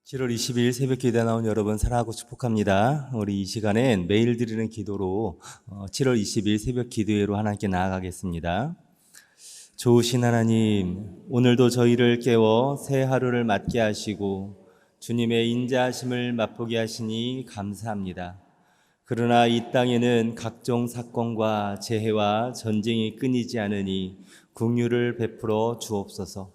7월 20일 새벽 기도에 나온 여러분 사랑하고 축복합니다. 우리 이 시간엔 매일 드리는 기도로 7월 20일 새벽 기도회로 하나님께 나아가겠습니다. 좋으신 하나님, 오늘도 저희를 깨워 새 하루를 맞게 하시고 주님의 인자하심을 맛보게 하시니 감사합니다. 그러나 이 땅에는 각종 사건과 재해와 전쟁이 끊이지 않으니 긍휼을 베풀어 주옵소서.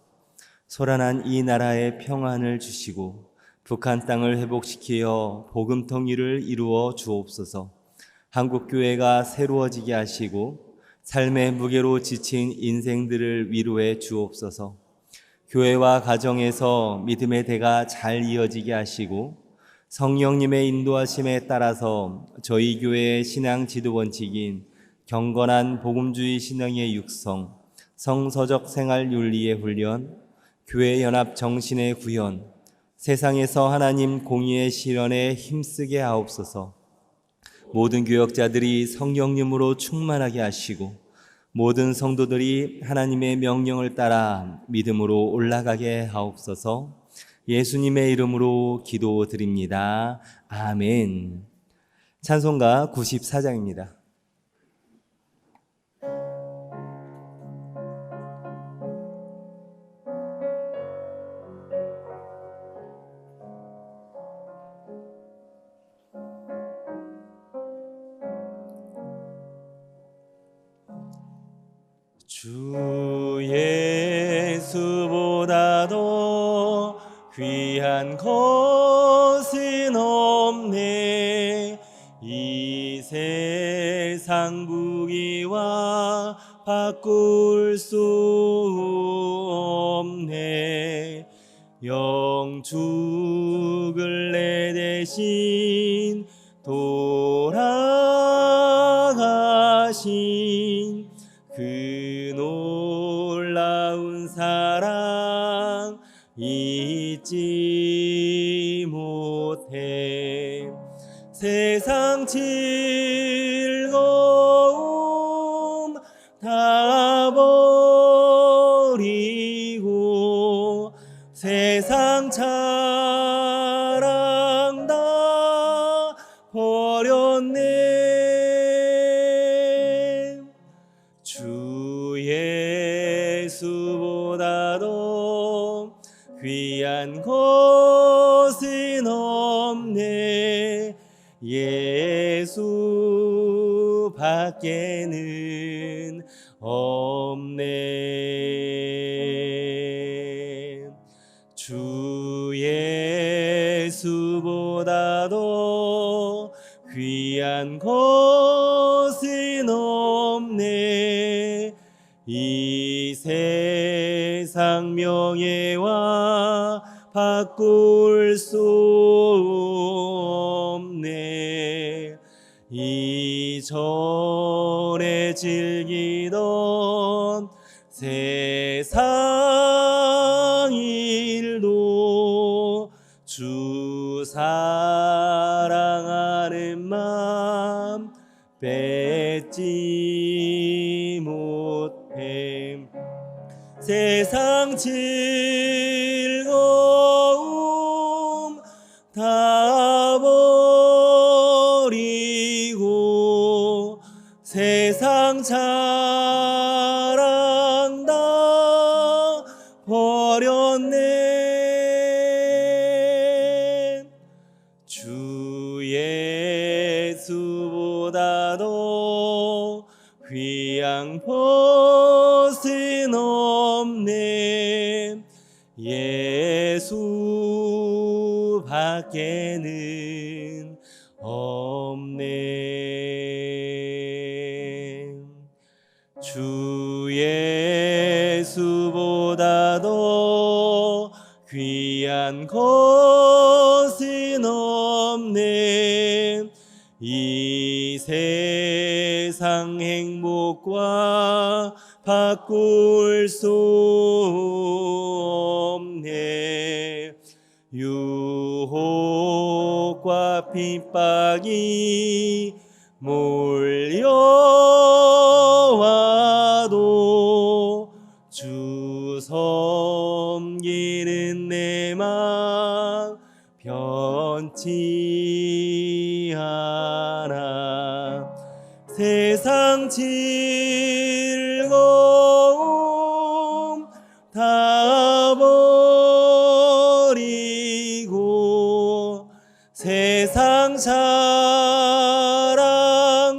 소란한 이 나라에 평안을 주시고 북한 땅을 회복시키어 복음 통일을 이루어 주옵소서. 한국교회가 새로워지게 하시고 삶의 무게로 지친 인생들을 위로해 주옵소서. 교회와 가정에서 믿음의 대가 잘 이어지게 하시고 성령님의 인도하심에 따라서 저희 교회의 신앙 지도 원칙인 경건한 복음주의 신앙의 육성, 성서적 생활 윤리의 훈련, 교회 연합 정신의 구현, 세상에서 하나님 공의의 실현에 힘쓰게 하옵소서. 모든 교역자들이 성령님으로 충만하게 하시고 모든 성도들이 하나님의 명령을 따라 믿음으로 올라가게 하옵소서. 예수님의 이름으로 기도드립니다. 아멘. 찬송가 94장입니다. 주 예수보다도 귀한 것은 없네. 이 세상 부귀와 바꿀 수 없네. 영축을 내 대신 돌아가신 그 놀라운 사랑 잊지 못해. 세상 즐거움 다 버리고 세상 자랑 다 버렸네. 주 예수보다도 귀한 것은 없네. 예수 밖에는 없네. 주 예수보다도 귀한 것은 없네. 이 세상 명예와 바꿀 수 없네. 이전에 즐기던 세상 일도 주 사랑하는 마음 뺏지 못해. 세상 즐거움 다 버리고 세상 자랑 다 버렸네. 주 예수보다도 귀한 것은 없네. 예수 밖에는 없네. 주 예수보다도 귀한 것은 없네. 이 세상 행복과 바꿀 수 없네. 유혹과 핍박이 몰려와도 주 섬기는 내 맘 없지 않아 세상 즐거움 다 버리고 세상 사랑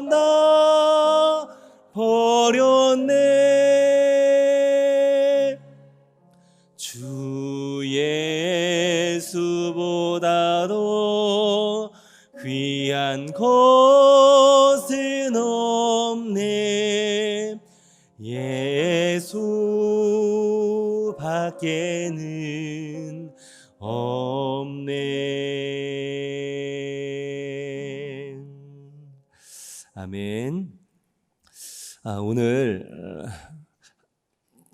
다 버렸네. 주 예수보다도 귀한 것은 없네. 예수 밖에는 없네. 아멘.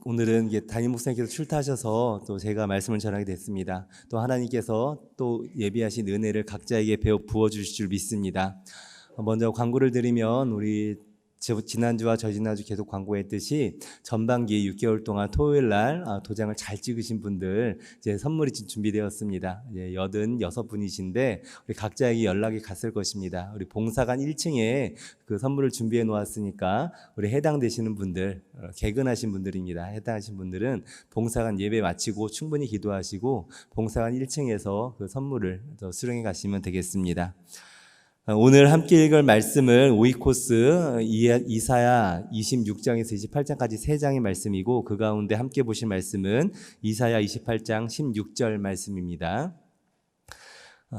오늘은 담임 목사님께서 출타하셔서 또 제가 말씀을 전하게 됐습니다. 또 하나님께서 또 예비하신 은혜를 각자에게 부어 주실 줄 믿습니다. 먼저 광고를 드리면 우리 지난주와 저지난주 계속 광고했듯이 전반기 6개월 동안 토요일 날 도장을 잘 찍으신 분들 이제 선물이 준비되었습니다. 86분이신데 우리 각자에게 연락이 갔을 것입니다. 우리 봉사관 1층에 그 선물을 준비해 놓았으니까 우리 해당되시는 분들, 개근하신 분들입니다. 해당하신 분들은 봉사관 예배 마치고 충분히 기도하시고 봉사관 1층에서 그 선물을 수령해 가시면 되겠습니다. 오늘 함께 읽을 말씀은 오이코스 이사야 26장에서 28장까지 3장의 말씀이고 그 가운데 함께 보실 말씀은 이사야 28장 16절 말씀입니다.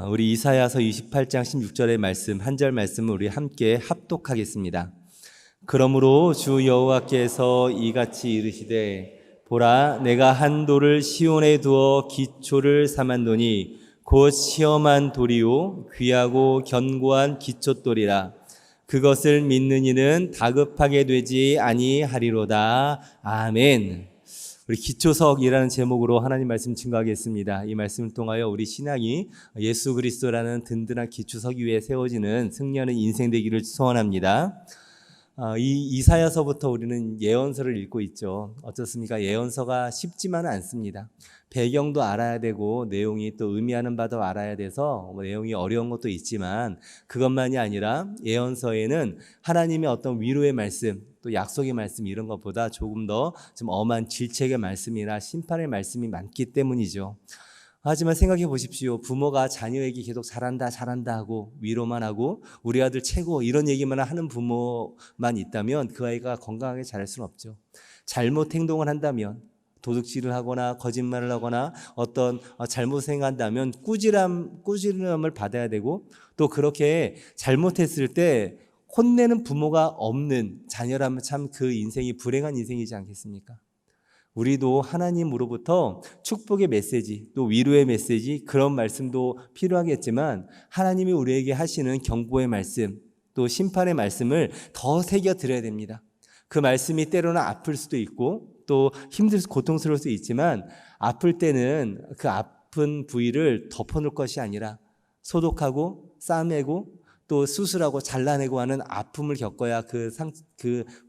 우리 이사야서 28장 16절의 말씀 한 절 말씀을 우리 함께 합독하겠습니다. 그러므로 주 여호와께서 이같이 이르시되 보라 내가 한 돌을 시온에 두어 기초를 삼았노니 곧 시험한 돌이요 귀하고 견고한 기초돌이라. 그것을 믿는 이는 다급하게 되지 아니하리로다. 아멘. 우리 기초석이라는 제목으로 하나님 말씀 증거하겠습니다. 이 말씀을 통하여 우리 신앙이 예수 그리스도라는 든든한 기초석 위에 세워지는 승리하는 인생 되기를 소원합니다. 이 이사야서부터 우리는 예언서를 읽고 있죠. 어떻습니까? 예언서가 쉽지만은 않습니다. 배경도 알아야 되고 내용이 또 의미하는 바도 알아야 돼서 내용이 어려운 것도 있지만 그것만이 아니라 예언서에는 하나님의 어떤 위로의 말씀 또 약속의 말씀 이런 것보다 조금 더 좀 엄한 질책의 말씀이나 심판의 말씀이 많기 때문이죠. 하지만 생각해 보십시오. 부모가 자녀에게 계속 잘한다 하고 위로만 하고 우리 아들 최고 이런 얘기만 하는 부모만 있다면 그 아이가 건강하게 자랄 수는 없죠. 잘못 행동을 한다면 도둑질을 하거나 거짓말을 하거나 어떤 잘못 행한다면 꾸지람을 받아야 되고 또 그렇게 잘못했을 때 혼내는 부모가 없는 자녀라면 참 그 인생이 불행한 인생이지 않겠습니까? 우리도 하나님으로부터 축복의 메시지 또 위로의 메시지 그런 말씀도 필요하겠지만 하나님이 우리에게 하시는 경고의 말씀 또 심판의 말씀을 더 새겨드려야 됩니다. 그 말씀이 때로는 아플 수도 있고 또 고통스러울 수 있지만 아플 때는 그 아픈 부위를 덮어놓을 것이 아니라 소독하고 싸매고 또 수술하고 잘라내고 하는 아픔을 겪어야 그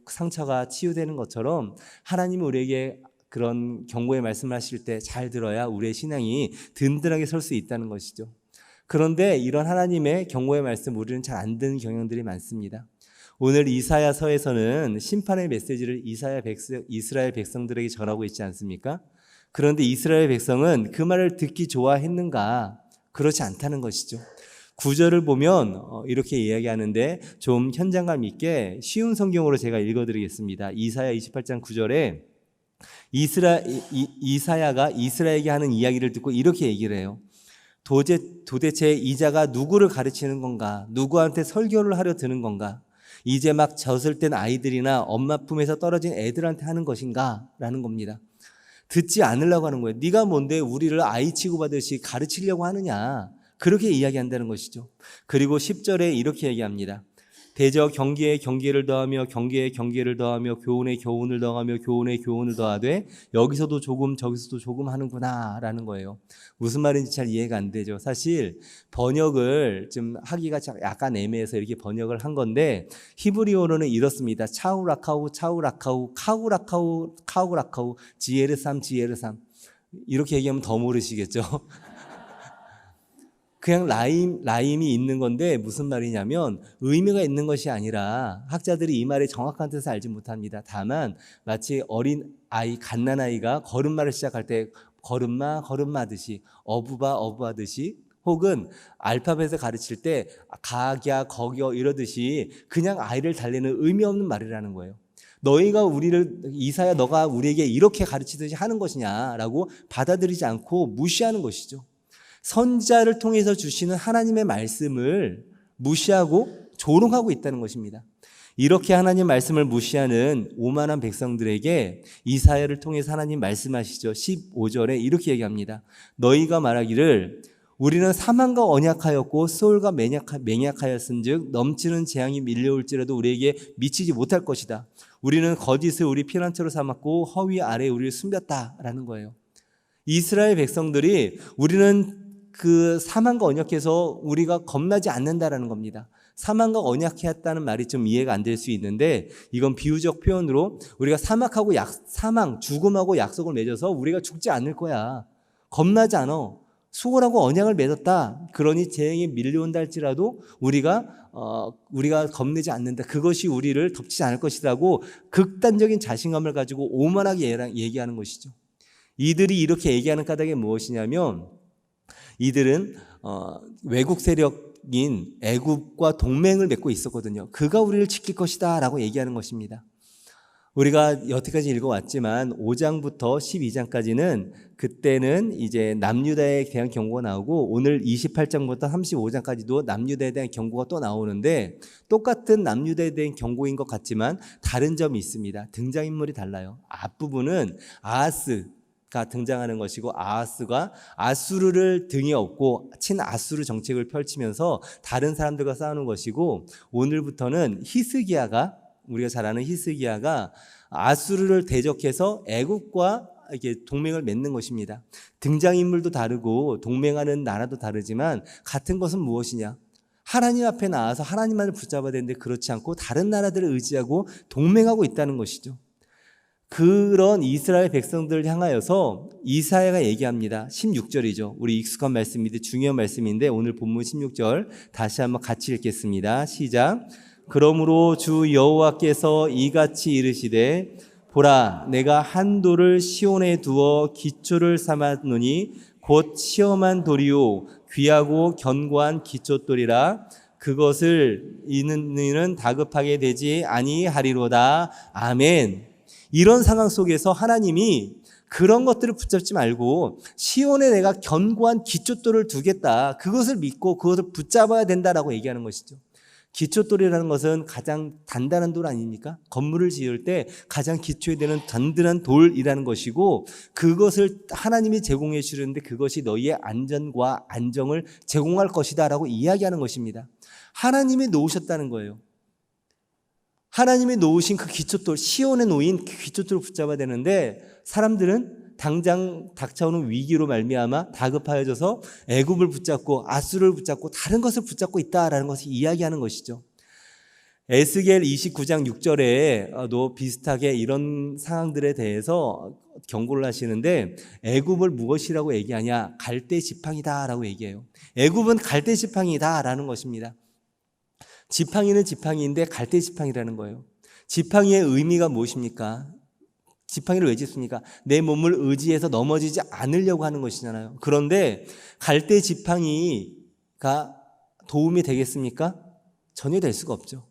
상처가 치유되는 것처럼 하나님이 우리에게 그런 경고의 말씀을 하실 때 잘 들어야 우리의 신앙이 든든하게 설 수 있다는 것이죠. 그런데 이런 하나님의 경고의 말씀 우리는 잘 안 듣는 경향들이 많습니다. 오늘 이사야서에서는 심판의 메시지를 이스라엘 백성들에게 전하고 있지 않습니까? 그런데 이스라엘 백성은 그 말을 듣기 좋아했는가? 그렇지 않다는 것이죠. 9절을 보면 이렇게 이야기하는데 좀 현장감 있게 쉬운 성경으로 제가 읽어드리겠습니다. 이사야 28장 9절에 이사야가 이스라엘에게 하는 이야기를 듣고 이렇게 얘기를 해요. 도대체 이자가 누구를 가르치는 건가? 누구한테 설교를 하려 드는 건가? 이제 막 젖을 땐 아이들이나 엄마 품에서 떨어진 애들한테 하는 것인가? 라는 겁니다. 듣지 않으려고 하는 거예요. 네가 뭔데 우리를 아이 취급하듯이 가르치려고 하느냐? 그렇게 이야기한다는 것이죠. 그리고 10절에 이렇게 얘기합니다. 대저 경계에 경계를 더하며 경계에 경계를 더하며 교훈에 교훈을 더하며 교훈에 교훈을 더하되 여기서도 조금 저기서도 조금 하는구나 라는 거예요. 무슨 말인지 잘 이해가 안 되죠. 사실 번역을 좀 하기가 약간 애매해서 이렇게 번역을 한 건데 히브리어로는 이렇습니다. 차우라카우 차우라카우 카우라카우 카우라카우 지에르삼 지에르삼 이렇게 얘기하면 더 모르시겠죠. 그냥 라임이 있는 건데 무슨 말이냐면 의미가 있는 것이 아니라 학자들이 이 말의 정확한 뜻을 알지 못합니다. 다만 마치 어린 아이, 갓난아이가 걸음마를 시작할 때 걸음마 하듯이 어부하듯이 혹은 알파벳을 가르칠 때 가갸 거겨 이러듯이 그냥 아이를 달래는 의미 없는 말이라는 거예요. 이사야 너가 우리에게 이렇게 가르치듯이 하는 것이냐라고 받아들이지 않고 무시하는 것이죠. 선지자를 통해서 주시는 하나님의 말씀을 무시하고 조롱하고 있다는 것입니다. 이렇게 하나님 말씀을 무시하는 오만한 백성들에게 이사야를 통해서 하나님 말씀하시죠. 15절에 이렇게 얘기합니다. 너희가 말하기를 우리는 사망과 언약하였고 수월과 맹약하였은즉 넘치는 재앙이 밀려올지라도 우리에게 미치지 못할 것이다. 우리는 거짓을 우리 피난처로 삼았고 허위 아래에 우리를 숨겼다라는 거예요. 이스라엘 백성들이 우리는 그 사망과 언약해서 우리가 겁나지 않는다라는 겁니다. 사망과 언약했다는 말이 좀 이해가 안 될 수 있는데 이건 비유적 표현으로 우리가 죽음하고 약속을 맺어서 우리가 죽지 않을 거야. 겁나지 않아. 수고라고 언약을 맺었다. 그러니 재앙이 밀려온다 할지라도 우리가 겁내지 않는다. 그것이 우리를 덮치지 않을 것이라고 극단적인 자신감을 가지고 오만하게 얘기하는 것이죠. 이들이 이렇게 얘기하는 까닭이 무엇이냐면 이들은 외국 세력인 애굽과 동맹을 맺고 있었거든요. 그가 우리를 지킬 것이다 라고 얘기하는 것입니다. 우리가 여태까지 읽어왔지만 5장부터 12장까지는 그때는 이제 남유다에 대한 경고가 나오고 오늘 28장부터 35장까지도 남유다에 대한 경고가 또 나오는데 똑같은 남유다에 대한 경고인 것 같지만 다른 점이 있습니다. 등장인물이 달라요. 앞부분은 아하스가 등장하는 것이고 아하스가 아수르를 등에 업고 친아수르 정책을 펼치면서 다른 사람들과 싸우는 것이고 오늘부터는 히스기야가 우리가 잘 아는 히스기야가 아수르를 대적해서 애국과 이렇게 동맹을 맺는 것입니다. 등장인물도 다르고 동맹하는 나라도 다르지만 같은 것은 무엇이냐? 하나님 앞에 나와서 하나님만을 붙잡아야 되는데 그렇지 않고 다른 나라들을 의지하고 동맹하고 있다는 것이죠. 그런 이스라엘 백성들을 향하여서 이사야가 얘기합니다. 16절이죠. 우리 익숙한 말씀인데 중요한 말씀인데 오늘 본문 16절 다시 한번 같이 읽겠습니다. 시작. 그러므로 주 여호와께서 이같이 이르시되 보라 내가 한 돌을 시온에 두어 기초를 삼았노니 곧 시험한 돌이요 귀하고 견고한 기초돌이라 그것을 이는 다급하게 되지 아니하리로다. 아멘. 이런 상황 속에서 하나님이 그런 것들을 붙잡지 말고 시온에 내가 견고한 기초돌을 두겠다. 그것을 믿고 그것을 붙잡아야 된다라고 얘기하는 것이죠. 기초돌이라는 것은 가장 단단한 돌 아닙니까? 건물을 지을 때 가장 기초에 되는 든든한 돌이라는 것이고 그것을 하나님이 제공해 주는데 그것이 너희의 안전과 안정을 제공할 것이다 라고 이야기하는 것입니다. 하나님이 놓으셨다는 거예요. 하나님이 놓으신 그 기초돌, 시온에 놓인 그 기초돌을 붙잡아야 되는데 사람들은 당장 닥쳐오는 위기로 말미암아 다급하여져서 애굽을 붙잡고 아수르를 붙잡고 다른 것을 붙잡고 있다라는 것을 이야기하는 것이죠. 에스겔 29장 6절에도 비슷하게 이런 상황들에 대해서 경고를 하시는데 애굽을 무엇이라고 얘기하냐? 갈대 지팡이다라고 얘기해요. 애굽은 갈대 지팡이다라는 것입니다. 지팡이는 지팡이인데 갈대 지팡이라는 거예요. 지팡이의 의미가 무엇입니까? 지팡이를 왜 짚습니까? 내 몸을 의지해서 넘어지지 않으려고 하는 것이잖아요. 그런데 갈대 지팡이가 도움이 되겠습니까? 전혀 될 수가 없죠.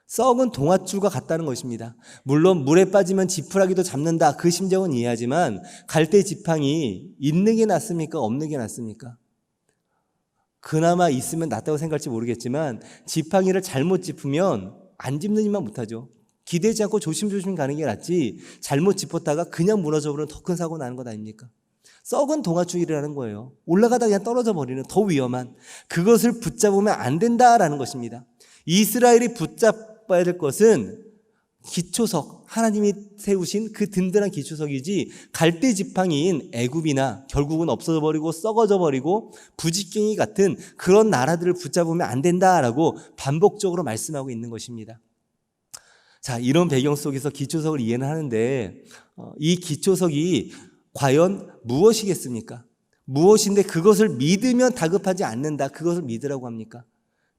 썩은 동아줄과 같다는 것입니다. 물론 물에 빠지면 지푸라기도 잡는다. 그 심정은 이해하지만 갈대 지팡이 있는 게 낫습니까? 없는 게 낫습니까? 그나마 있으면 낫다고 생각할지 모르겠지만 지팡이를 잘못 짚으면 안 짚는 일만 못하죠. 기대지 않고 조심조심 가는 게 낫지 잘못 짚었다가 그냥 무너져 버리면 더 큰 사고 나는 것 아닙니까? 썩은 동아줄이라는 거예요. 올라가다 그냥 떨어져 버리는 더 위험한 그것을 붙잡으면 안 된다라는 것입니다. 이스라엘이 붙잡아야 될 것은 기초석, 하나님이 세우신 그 든든한 기초석이지 갈대 지팡이인 애굽이나 결국은 없어져 버리고 썩어져 버리고 부직갱이 같은 그런 나라들을 붙잡으면 안 된다라고 반복적으로 말씀하고 있는 것입니다. 자, 이런 배경 속에서 기초석을 이해는 하는데 이 기초석이 과연 무엇이겠습니까? 무엇인데 그것을 믿으면 다급하지 않는다. 그것을 믿으라고 합니까?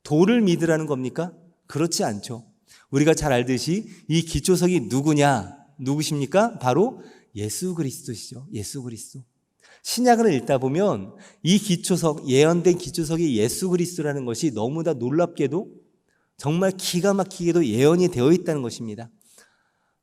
도를 믿으라는 겁니까? 그렇지 않죠. 우리가 잘 알듯이 이 기초석이 누구십니까? 바로 예수 그리스도시죠. 예수 그리스도. 신약을 읽다 보면 이 기초석, 예언된 기초석이 예수 그리스도라는 것이 너무나 놀랍게도 정말 기가 막히게도 예언이 되어 있다는 것입니다.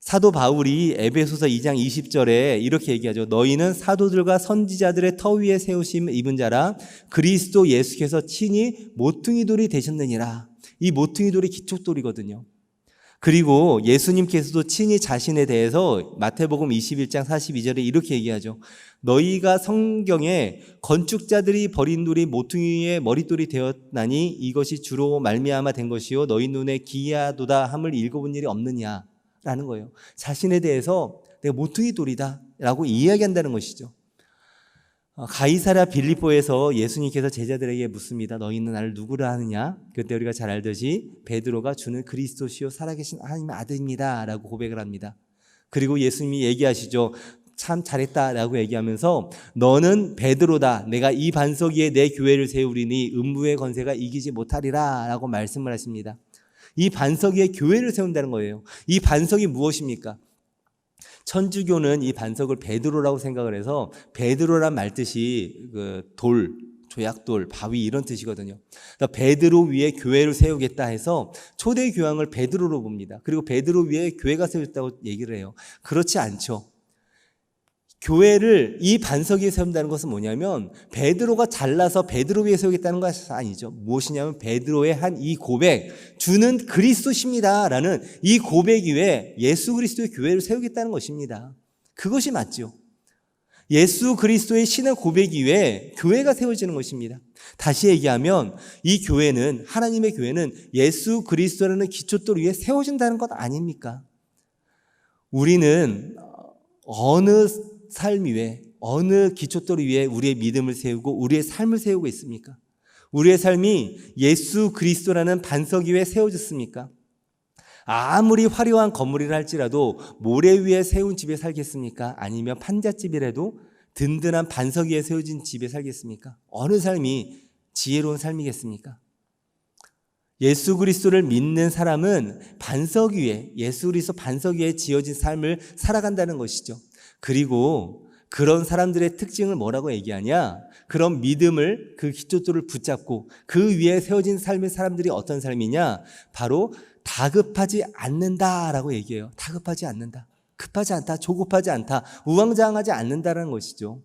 사도 바울이 에베소서 2장 20절에 이렇게 얘기하죠. 너희는 사도들과 선지자들의 터 위에 세우심 입은 자라 그리스도 예수께서 친히 모퉁이 돌이 되셨느니라. 이 모퉁이 돌이 기초돌이거든요. 그리고 예수님께서도 친히 자신에 대해서 마태복음 21장 42절에 이렇게 얘기하죠. 너희가 성경에 건축자들이 버린 돌이 모퉁이의 머릿돌이 되었나니 이것이 주로 말미암아 된 것이요 너희 눈에 기이하도다 함을 읽어본 일이 없느냐 라는 거예요. 자신에 대해서 내가 모퉁이 돌이다 라고 이야기한다는 것이죠. 가이사랴 빌립보에서 예수님께서 제자들에게 묻습니다. 너희는 나를 누구라 하느냐? 그때 우리가 잘 알듯이 베드로가 주는 그리스도시요 살아계신 하나님의 아들입니다 라고 고백을 합니다. 그리고 예수님이 얘기하시죠. 참 잘했다 라고 얘기하면서 너는 베드로다. 내가 이 반석 위에 내 교회를 세우리니 음부의 권세가 이기지 못하리라 라고 말씀을 하십니다. 이 반석 위에 교회를 세운다는 거예요. 이 반석이 무엇입니까? 천주교는 이 반석을 베드로라고 생각을 해서 베드로란 말 뜻이 돌, 조약돌, 바위 이런 뜻이거든요. 그러니까 베드로 위에 교회를 세우겠다 해서 초대 교황을 베드로로 봅니다. 그리고 베드로 위에 교회가 세워졌다고 얘기를 해요. 그렇지 않죠. 교회를 이 반석 위에 세운다는 것은 뭐냐면 베드로가 잘나서 베드로 위에 세우겠다는 것이 아니죠. 무엇이냐면 베드로의 한 이 고백, 주는 그리스도십니다 라는 이 고백 위에 예수 그리스도의 교회를 세우겠다는 것입니다. 그것이 맞죠. 예수 그리스도의 신의 고백 위에 교회가 세워지는 것입니다. 다시 얘기하면 이 교회는, 하나님의 교회는 예수 그리스도라는 기초돌 위에 세워진다는 것 아닙니까? 우리는 어느 삶 위에, 어느 기초돌 위에 우리의 믿음을 세우고 우리의 삶을 세우고 있습니까? 우리의 삶이 예수 그리스도라는 반석 위에 세워졌습니까? 아무리 화려한 건물이라 할지라도 모래 위에 세운 집에 살겠습니까? 아니면 판잣집이라도 든든한 반석 위에 세워진 집에 살겠습니까? 어느 삶이 지혜로운 삶이겠습니까? 예수 그리스도를 믿는 사람은 반석 위에, 예수 그리스도 반석 위에 지어진 삶을 살아간다는 것이죠. 그리고 그런 사람들의 특징을 뭐라고 얘기하냐? 그런 믿음을, 그 기초돌을 붙잡고 그 위에 세워진 삶의 사람들이 어떤 삶이냐? 바로 다급하지 않는다라고 얘기해요. 다급하지 않는다. 급하지 않다. 조급하지 않다. 우왕좌왕하지 않는다라는 것이죠.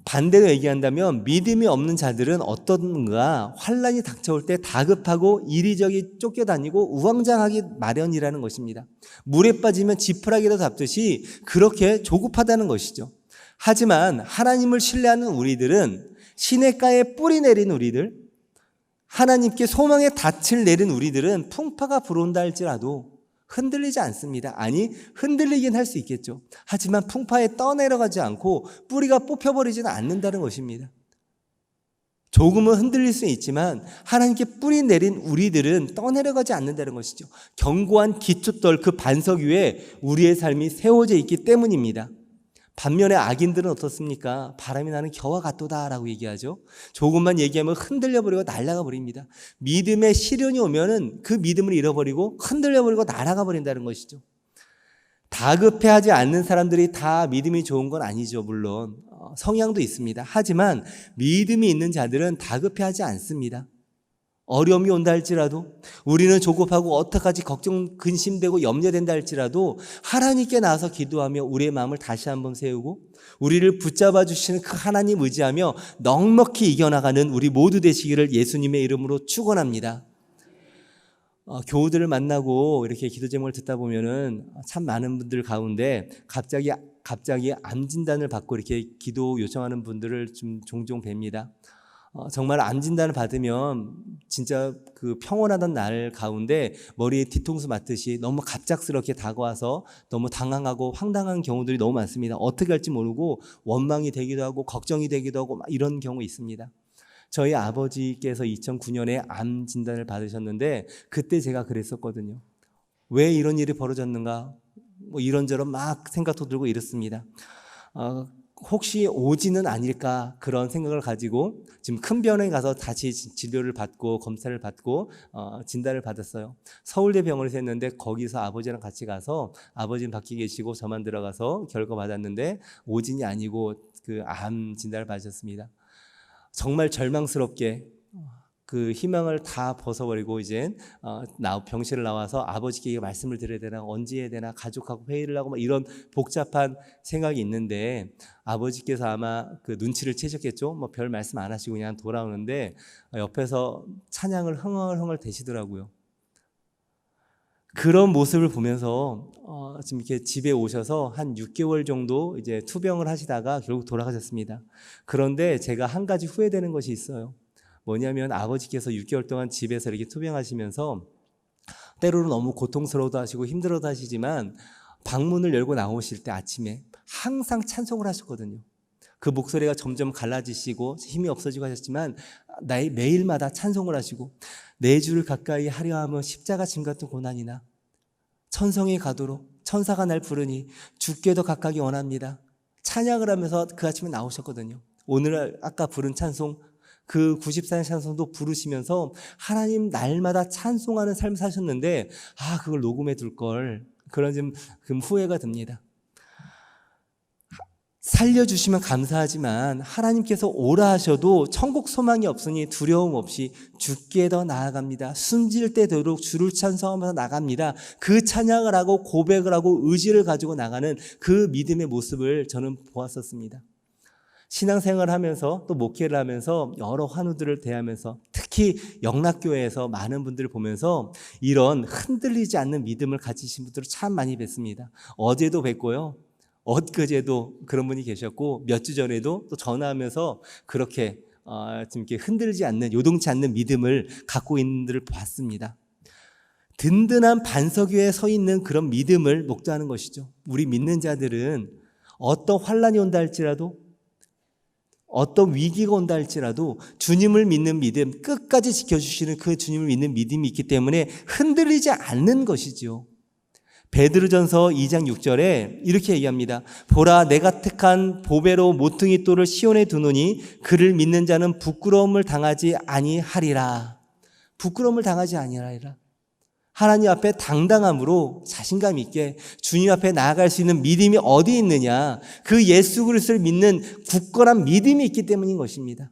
반대로 얘기한다면 믿음이 없는 자들은 어떤가 환난이 닥쳐올 때 다급하고 이리저리 쫓겨다니고 우왕좌왕하기 마련이라는 것입니다. 물에 빠지면 지푸라기로 잡듯이 그렇게 조급하다는 것이죠. 하지만 하나님을 신뢰하는 우리들은 시냇가에 뿌리 내린 우리들, 하나님께 소망의 닻을 내린 우리들은 풍파가 불어온다 할지라도 흔들리지 않습니다. 아니, 흔들리긴 할 수 있겠죠. 하지만 풍파에 떠내려가지 않고 뿌리가 뽑혀버리지는 않는다는 것입니다. 조금은 흔들릴 수 있지만 하나님께 뿌리 내린 우리들은 떠내려가지 않는다는 것이죠. 견고한 기초돌, 그 반석 위에 우리의 삶이 세워져 있기 때문입니다. 반면에 악인들은 어떻습니까? 바람이 나는 겨와 같도다라고 얘기하죠. 조금만 얘기하면 흔들려버리고 날아가 버립니다. 믿음의 시련이 오면은 그 믿음을 잃어버리고 흔들려버리고 날아가 버린다는 것이죠. 다급해하지 않는 사람들이 다 믿음이 좋은 건 아니죠. 물론 성향도 있습니다. 하지만 믿음이 있는 자들은 다급해하지 않습니다. 어려움이 온다 할지라도, 우리는 조급하고 어떡하지 걱정 근심되고 염려된다 할지라도 하나님께 나와서 기도하며 우리의 마음을 다시 한번 세우고 우리를 붙잡아 주시는 그 하나님 의지하며 넉넉히 이겨나가는 우리 모두 되시기를 예수님의 이름으로 축원합니다. 교우들을 만나고 이렇게 기도 제목을 듣다 보면은 참 많은 분들 가운데 갑자기 암 진단을 받고 이렇게 기도 요청하는 분들을 좀 종종 뵙니다. 정말 암 진단을 받으면 진짜 그 평온하던 날 가운데 머리에 뒤통수 맞듯이 너무 갑작스럽게 다가와서 너무 당황하고 황당한 경우들이 너무 많습니다. 어떻게 할지 모르고 원망이 되기도 하고 걱정이 되기도 하고 막 이런 경우 있습니다. 저희 아버지께서 2009년에 암 진단을 받으셨는데 그때 제가 그랬었거든요. 왜 이런 일이 벌어졌는가? 뭐 이런저런 막 생각도 들고 이렇습니다. 혹시 오진은 아닐까 그런 생각을 가지고 지금 큰 병원에 가서 다시 진료를 받고 검사를 받고 진단을 받았어요. 서울대 병원에서 했는데 거기서 아버지랑 같이 가서 아버지는 밖에 계시고 저만 들어가서 결과 받았는데 오진이 아니고 그 암 진단을 받으셨습니다. 정말 절망스럽게 그 희망을 다 벗어버리고 이제 병실을 나와서 아버지께 말씀을 드려야 되나 언제 해야 되나 가족하고 회의를 하고 막 이런 복잡한 생각이 있는데 아버지께서 아마 그 눈치를 채셨겠죠. 뭐 별 말씀 안 하시고 그냥 돌아오는데 옆에서 찬양을 흥얼흥얼 대시더라고요. 그런 모습을 보면서 지금 이렇게 집에 오셔서 한 6개월 정도 이제 투병을 하시다가 결국 돌아가셨습니다. 그런데 제가 한 가지 후회되는 것이 있어요. 뭐냐면 아버지께서 6개월 동안 집에서 이렇게 투병하시면서 때로는 너무 고통스러워도 하시고 힘들어도 하시지만 방문을 열고 나오실 때 아침에 항상 찬송을 하셨거든요. 그 목소리가 점점 갈라지시고 힘이 없어지고 하셨지만 매일마다 찬송을 하시고 내 주를 가까이 하려 하면 십자가 짐 같은 고난이나 천성에 가도록 천사가 날 부르니 주께 더 가까이 원합니다. 찬양을 하면서 그 아침에 나오셨거든요. 오늘 아까 부른 찬송 그 94년 찬송도 부르시면서 하나님 날마다 찬송하는 삶을 사셨는데 그걸 녹음해 둘 걸 그런 좀 후회가 듭니다. 살려주시면 감사하지만 하나님께서 오라 하셔도 천국 소망이 없으니 두려움 없이 주께 더 나아갑니다. 숨질 때 되도록 주를 찬송하면서 나갑니다. 그 찬양을 하고 고백을 하고 의지를 가지고 나가는 그 믿음의 모습을 저는 보았었습니다. 신앙생활을 하면서 또 목회를 하면서 여러 환우들을 대하면서 특히 영락교회에서 많은 분들을 보면서 이런 흔들리지 않는 믿음을 가지신 분들을 참 많이 뵀습니다. 어제도 뵀고요. 엊그제도 그런 분이 계셨고 몇 주 전에도 또 전화하면서 그렇게 좀 이렇게 흔들지 않는 요동치 않는 믿음을 갖고 있는 분들을 봤습니다. 든든한 반석 위에 서 있는 그런 믿음을 목도하는 것이죠. 우리 믿는 자들은 어떤 환난이 온다 할지라도 어떤 위기가 온다 할지라도 주님을 믿는 믿음, 끝까지 지켜주시는 그 주님을 믿는 믿음이 있기 때문에 흔들리지 않는 것이죠. 베드로전서 2장 6절에 이렇게 얘기합니다. 보라 내가 택한 보배로 모퉁이 돌을 시온에 두노니 그를 믿는 자는 부끄러움을 당하지 아니하리라. 부끄러움을 당하지 아니하리라. 하나님 앞에 당당함으로 자신감 있게 주님 앞에 나아갈 수 있는 믿음이 어디 있느냐? 그 예수 그리스도를 믿는 굳건한 믿음이 있기 때문인 것입니다.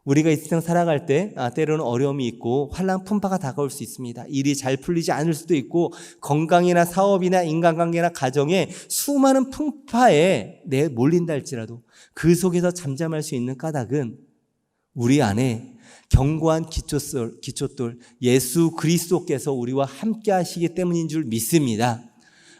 우리가 이 세상 살아갈 때 때로는 어려움이 있고 환난 풍파가 다가올 수 있습니다. 일이 잘 풀리지 않을 수도 있고 건강이나 사업이나 인간관계나 가정에 수많은 풍파에 몰린다 할지라도 그 속에서 잠잠할 수 있는 까닭은 우리 안에 견고한 기초돌 예수 그리스도께서 우리와 함께 하시기 때문인 줄 믿습니다.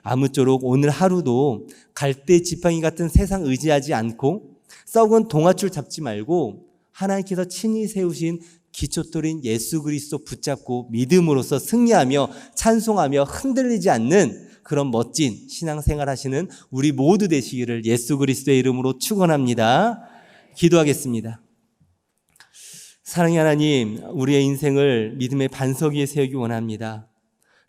아무쪼록 오늘 하루도 갈대 지팡이 같은 세상 의지하지 않고 썩은 동아줄 잡지 말고 하나님께서 친히 세우신 기초돌인 예수 그리스도 붙잡고 믿음으로써 승리하며 찬송하며 흔들리지 않는 그런 멋진 신앙생활 하시는 우리 모두 되시기를 예수 그리스도의 이름으로 축원합니다. 기도하겠습니다. 사랑의 하나님, 우리의 인생을 믿음의 반석 위에 세우기 원합니다.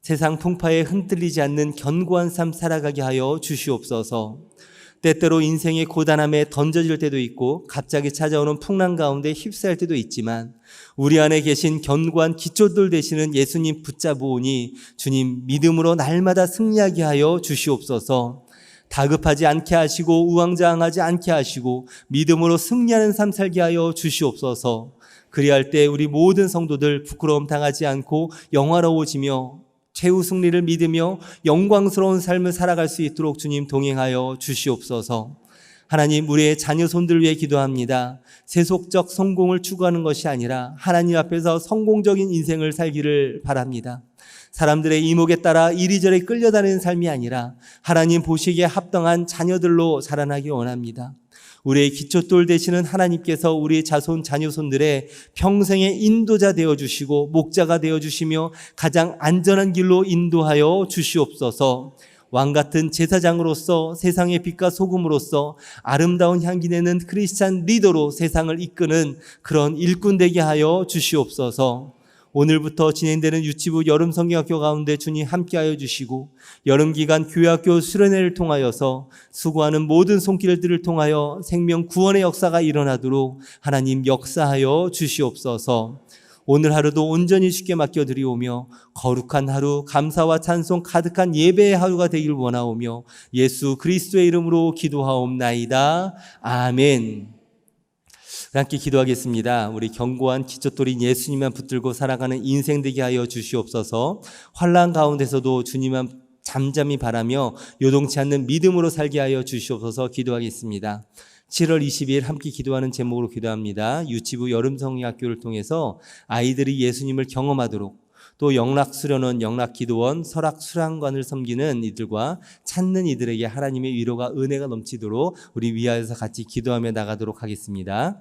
세상 풍파에 흔들리지 않는 견고한 삶 살아가게 하여 주시옵소서. 때때로 인생의 고단함에 던져질 때도 있고 갑자기 찾아오는 풍랑 가운데 휩싸일 때도 있지만 우리 안에 계신 견고한 기초돌 되시는 예수님 붙잡으오니 주님 믿음으로 날마다 승리하게 하여 주시옵소서. 다급하지 않게 하시고 우왕좌왕하지 않게 하시고 믿음으로 승리하는 삶 살게 하여 주시옵소서. 그리할 때 우리 모든 성도들 부끄러움 당하지 않고 영화로워지며 최후 승리를 믿으며 영광스러운 삶을 살아갈 수 있도록 주님 동행하여 주시옵소서. 하나님, 우리의 자녀 손들 위해 기도합니다. 세속적 성공을 추구하는 것이 아니라 하나님 앞에서 성공적인 인생을 살기를 바랍니다. 사람들의 이목에 따라 이리저리 끌려다니는 삶이 아니라 하나님 보시기에 합당한 자녀들로 자라나기 원합니다. 우리의 기초돌 되시는 하나님께서 우리의 자손 자녀손들의 평생의 인도자 되어주시고 목자가 되어주시며 가장 안전한 길로 인도하여 주시옵소서. 왕같은 제사장으로서 세상의 빛과 소금으로서 아름다운 향기 내는 크리스찬 리더로 세상을 이끄는 그런 일꾼 되게 하여 주시옵소서. 오늘부터 진행되는 유치부 여름 성경학교 가운데 주님 함께하여 주시고 여름 기간 교회학교 수련회를 통하여서 수고하는 모든 손길들을 통하여 생명 구원의 역사가 일어나도록 하나님 역사하여 주시옵소서. 오늘 하루도 온전히 주께 맡겨드리오며 거룩한 하루, 감사와 찬송 가득한 예배의 하루가 되길 원하오며 예수 그리스도의 이름으로 기도하옵나이다. 아멘. 함께 기도하겠습니다. 우리 견고한 기초돌인 예수님만 붙들고 살아가는 인생 되게 하여 주시옵소서. 환난 가운데서도 주님만 잠잠히 바라며 요동치 않는 믿음으로 살게 하여 주시옵소서. 기도하겠습니다. 7월 22일 함께 기도하는 제목으로 기도합니다. 유치부 여름성경학교를 통해서 아이들이 예수님을 경험하도록, 또 영락수련원, 영락기도원, 설악수랑관을 섬기는 이들과 찾는 이들에게 하나님의 위로가 은혜가 넘치도록 우리 위하여서 같이 기도하며 나가도록 하겠습니다.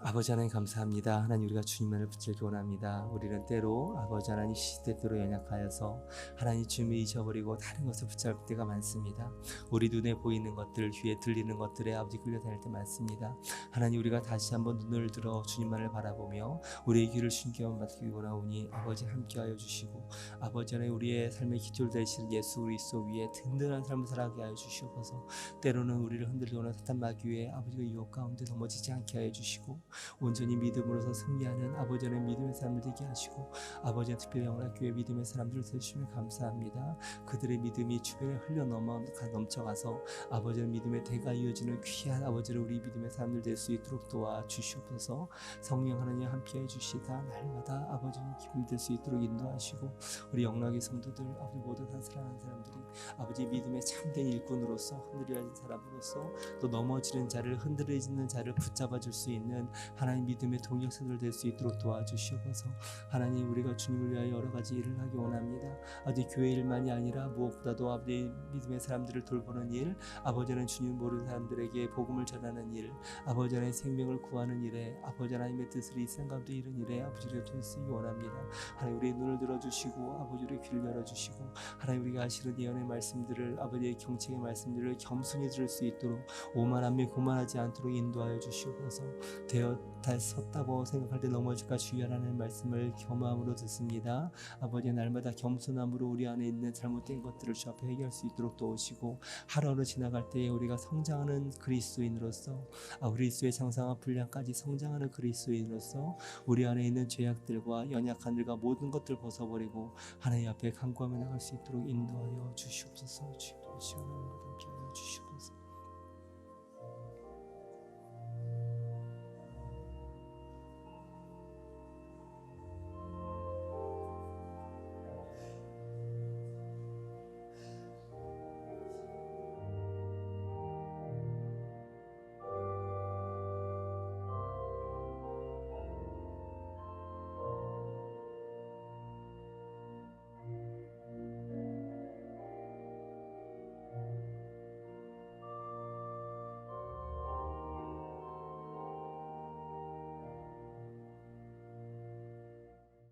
아버지 하나님 감사합니다. 하나님 우리가 주님만을 붙들기 원합니다. 우리는 때로 아버지 하나님 시대때로 연약하여서 하나님 주님을 잊어버리고 다른 것을 붙잡을 때가 많습니다. 우리 눈에 보이는 것들, 귀에 들리는 것들에 아버지 끌려다닐 때 많습니다. 하나님 우리가 다시 한번 눈을 들어 주님만을 바라보며 우리의 길을 주님께만 맡기기 원하오니 아버지 함께하여 주시고 아버지 하나님 우리의 삶의 기초를 되시는 예수 그리스도 위에 든든한 삶을 살아가게 하여 주시옵소서. 때로는 우리를 흔들리거나 사탄 마귀의 아버지가 유혹 가운데 넘어지지 않게 하여 주시고 온전히 믿음으로서 승리하는 아버지 하나님 믿음의 사람들 되게 하시고 아버지 하나님 특별히 영락교회 믿음의 사람들을 세주시면 감사합니다. 그들의 믿음이 주변에 흘러 넘쳐가서 아버지 하나님 믿음의 대가 이어지는 귀한 아버지를 우리 믿음의 사람들 될 수 있도록 도와주시옵소서. 성령 하나님 함께해 주시다 날마다 아버지님 기쁨 될 수 있도록 인도하시고 우리 영락의 성도들 아버지 모두 다 사랑하는 사람들이 아버지 믿음의 참된 일꾼으로서 흔들리는 사람으로서 또 넘어지는 자를 흔들리는 자를 붙잡아 줄 수 있는 하나님 믿음의 동역자들 될 수 있도록 도와주시옵소서. 하나님 우리가 주님을 위하여 여러 가지 일을 하기 원합니다. 아버지 교회 일만이 아니라 무엇보다도 아버지 믿음의 사람들을 돌보는 일, 아버지는 주님 모르는 사람들에게 복음을 전하는 일, 아버지 하나님의 생명을 구하는 일에 아버지 하나님의 뜻을 이 세상 가운데 이룬 일에 아버지를 쓰기 원합니다. 하나님 우리의 눈을 들어주시고 아버지 우리의 귀를 열어주시고 하나님 우리가 하시는 예언의 말씀들을 아버지의 경책의 말씀들을 겸손히 들을 수 있도록 오만함에 고만하지 않도록 인도하여 주시옵소서. 되어 섰다고 생각할 때 넘어질까 주의하라는 말씀을 겸함으로 듣습니다. 아버지 날마다 겸손함으로 우리 안에 있는 잘못된 것들을 주 앞에 해결할 수 있도록 도우시고 하루하루 지나갈 때에 우리가 성장하는 그리스도인으로서 그리스도의 장성한 분량까지 성장하는 그리스도인으로서 우리 안에 있는 죄악들과 연약함들과 모든 것들을 벗어버리고 하나님 앞에 간구하며 나갈 수 있도록 인도하여 주시옵소서. 주님 시원한 모든 기회를 주시고